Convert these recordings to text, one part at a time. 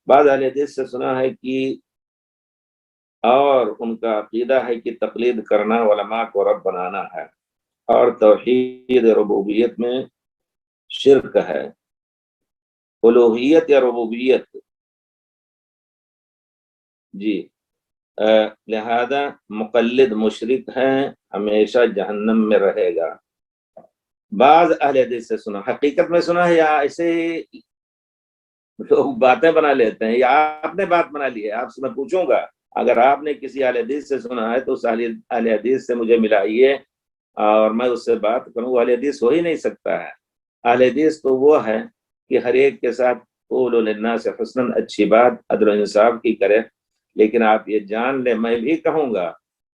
بعض اہل حدیث سے سنا ہے کہ اور ان کا عقیدہ ہے کہ تقلید کرنا علماء کو رب بنانا ہے، اور توحید ربوبیت میں شرک ہے۔ الوہیت یا ربوبیت، جی، لہذا مقلد مشرک ہے، ہمیشہ جہنم میں رہے گا۔ بعض اہل حدیث سے سنا، حقیقت میں سنا ہے یا ایسے لوگ باتیں بنا لیتے ہیں، یا آپ نے بات بنا لی ہے؟ آپ سے میں پوچھوں گا، اگر آپ نے کسی اہل حدیث سے سنا ہے تو اس اہل حدیث سے مجھے ملائیے اور میں اس سے بات کروں۔ وہ اہل حدیث ہو ہی نہیں سکتا ہے۔ اہل حدیث تو وہ ہے کہ ہر ایک کے ساتھ قولوا للناس حسنا، اچھی بات عدل و انصاف کی کرے۔ لیکن آپ یہ جان لیں، میں بھی کہوں گا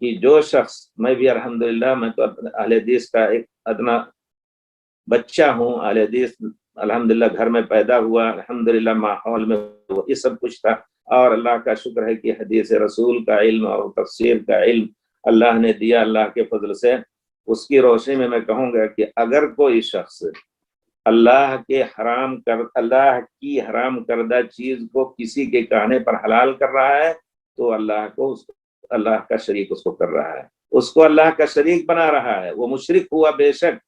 کہ جو شخص، میں بھی الحمدللہ، میں تو اہل حدیث کا ایک ادنا بچہ ہوں، اہل حدیث الحمدللہ گھر میں پیدا ہوا، الحمدللہ ماحول میں وہی سب کچھ تھا، اور اللہ کا شکر ہے کہ حدیث رسول کا علم اور تفسیر کا علم اللہ نے دیا اللہ کے فضل سے۔ اس کی روشنی میں میں کہوں گا کہ اگر کوئی شخص اللہ کی حرام کردہ چیز کو کسی کے کہنے پر حلال کر رہا ہے تو اللہ کا شریک اس کو کر رہا ہے، اس کو اللہ کا شریک بنا رہا ہے، وہ مشرک ہوا بے شک،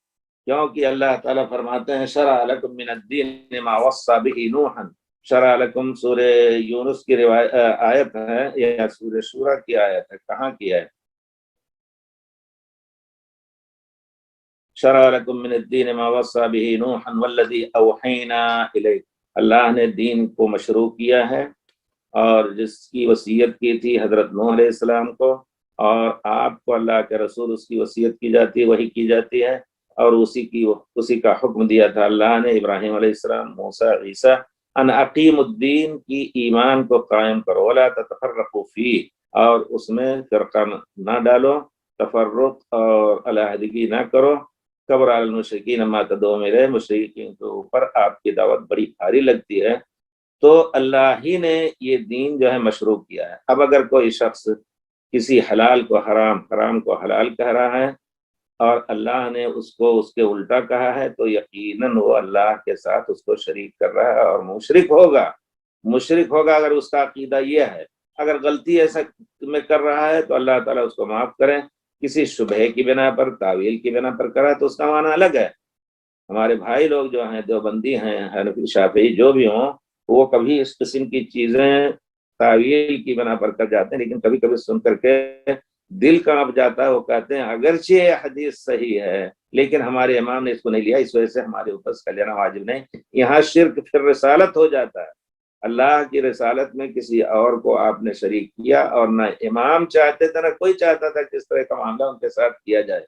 کیونکہ اللہ تعالیٰ فرماتے ہیں شرع لکم من الدین ما وصى به نوحا، شرع لکم سورہ یونس کی آیت ہے یا سورہ شورى کی آیت ہے، کہاں کی ہے؟ شرع لکم من الدین ما وصى به نوحا والذی اوحینا الیک، اللہ نے دین کو مشروع کیا ہے اور جس کی وصیت کی تھی حضرت نوح علیہ السلام کو، اور آپ کو اللہ کے رسول اس کی وصیت کی جاتی ہے، وہی کی جاتی ہے، اور اسی کا حکم دیا تھا اللہ نے ابراہیم علیہ السلام، موسیٰ، عیسیٰ، ان اقیم الدین کی ایمان کو قائم کرو، ولا تتفرقوا فیہ، اور اس میں فرقہ نہ ڈالو، تفرق اور علیحدگی نہ کرو، کبر علی المشرکین ما تدعوهم الیہ، مشرکین کے اوپر آپ کی دعوت بڑی بھاری لگتی ہے۔ تو اللہ ہی نے یہ دین جو ہے مشروع کیا ہے۔ اب اگر کوئی شخص کسی حلال کو حرام، حرام کو حلال کہہ رہا ہے اور اللہ نے اس کو اس کے الٹا کہا ہے، تو یقیناً وہ اللہ کے ساتھ اس کو شریک کر رہا ہے اور مشرک ہوگا اگر اس کا عقیدہ یہ ہے۔ اگر غلطی ایسا میں کر رہا ہے تو اللہ تعالیٰ اس کو معاف کرے، کسی شبہ کی بنا پر، تعویل کی بنا پر کرا تو اس کا معنی الگ ہے۔ ہمارے بھائی لوگ جو ہیں، دیوبندی ہیں، حنفی، شافعی، جو بھی ہوں، وہ کبھی اس قسم کی چیزیں تعویل کی بنا پر کر جاتے ہیں، لیکن کبھی کبھی سن کر کے دل کانپ جاتا ہے، وہ کہتے ہیں اگرچہ یہ حدیث صحیح ہے لیکن ہمارے امام نے اس کو نہیں لیا، اس وجہ سے ہمارے اوپر اس کا لینا واجب نہیں۔ یہاں شرک پھر رسالت ہو جاتا ہے، اللہ کی رسالت میں کسی اور کو آپ نے شریک کیا، اور نہ امام چاہتے تھے، نہ کوئی چاہتا تھا کہ اس طرح کا معاملہ ان کے ساتھ کیا جائے۔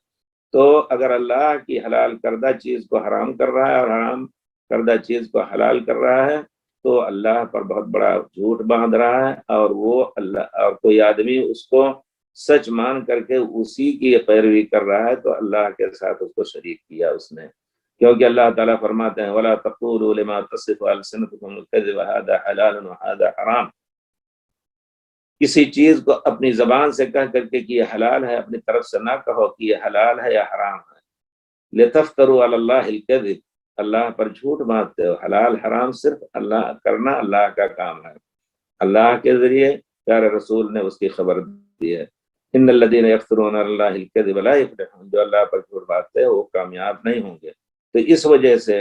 تو اگر اللہ کی حلال کردہ چیز کو حرام کر رہا ہے اور حرام کردہ چیز کو حلال کر رہا ہے تو اللہ پر بہت بڑا جھوٹ باندھ رہا ہے، اور وہ اللہ، اور کوئی آدمی اس کو سچ مان کر کے اسی کی پیروی کر رہا ہے تو اللہ کے ساتھ اس کو شریک کیا اس نے، کیونکہ اللہ تعالیٰ فرماتے ہیں وَلَا تَقُولُوا لِمَا تَصِفُ أَلْسِنَتُكُمُ الْكَذِبَ هَذَا حَلَالٌ وَهَذَا حَرَامٌ، کسی چیز کو اپنی زبان سے کہہ کر کے کہ یہ حلال ہے، اپنی طرف سے نہ کہو کہ یہ حلال ہے یا حرام ہے۔ لِتَفْتَرُوا عَلَى اللَّهِ الْكَذِبَ، اللہ پر جھوٹ باندھتے ہو، حلال حرام صرف اللہ کرنا اللہ کا کام ہے، اللہ کے ذریعے پیارے رسول نے اس کی خبر دی ہے۔ ان الذين يفترون على الله الكذب لا يفلحون، جو اللہ پر جھوٹ باندھتے ہیں وہ کامیاب نہیں ہوں گے۔ تو اس وجہ سے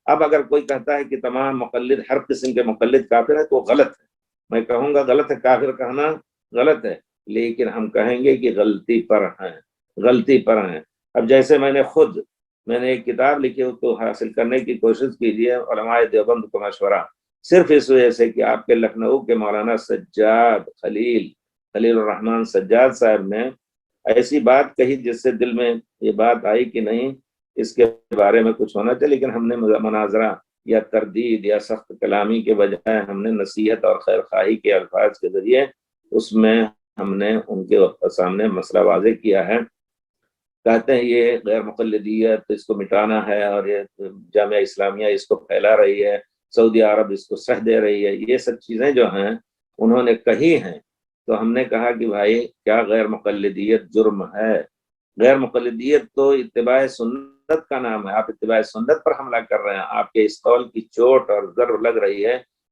اب اگر کوئی کہتا ہے کہ تمام مقلد، ہر قسم کے مقلد کافر ہے، تو غلط ہے۔ میں کہوں گا غلط ہے، کافر کہنا غلط ہے، لیکن ہم کہیں گے کہ غلطی پر ہیں۔ اب جیسے میں نے ایک کتاب لکھی، اس کو حاصل کرنے کی کوشش کیجیے، علماء دیوبند کو مشورہ، صرف اس وجہ سے کہ آپ کے لکھنؤ کے مولانا سجاد خلیل الرحمن سجاد صاحب نے ایسی بات کہی جس سے دل میں یہ بات آئی کہ نہیں، اس کے بارے میں کچھ ہونا چاہیے، لیکن ہم نے مناظرہ یا تردید یا سخت کلامی کے بجائے ہم نے نصیحت اور خیر خواہی کے الفاظ کے ذریعے اس میں ہم نے ان کے سامنے مسئلہ واضح کیا ہے۔ کہتے ہیں یہ غیر مقلدیت، اس کو مٹانا ہے، اور یہ جامعہ اسلامیہ اس کو پھیلا رہی ہے، سعودی عرب اس کو سہ دے رہی ہے، یہ سب چیزیں جو ہیں انہوں نے کہی ہیں۔ تو ہم نے کہا کہ بھائی کیا غیر مقلدیت جرم ہے؟ غیر مقلدیت تو اتباع سنت کا نام ہے، آپ اتباع سنت پر حملہ کر رہے ہیں، آپ کے اس قول کی چوٹ اور ضرب لگ رہی ہے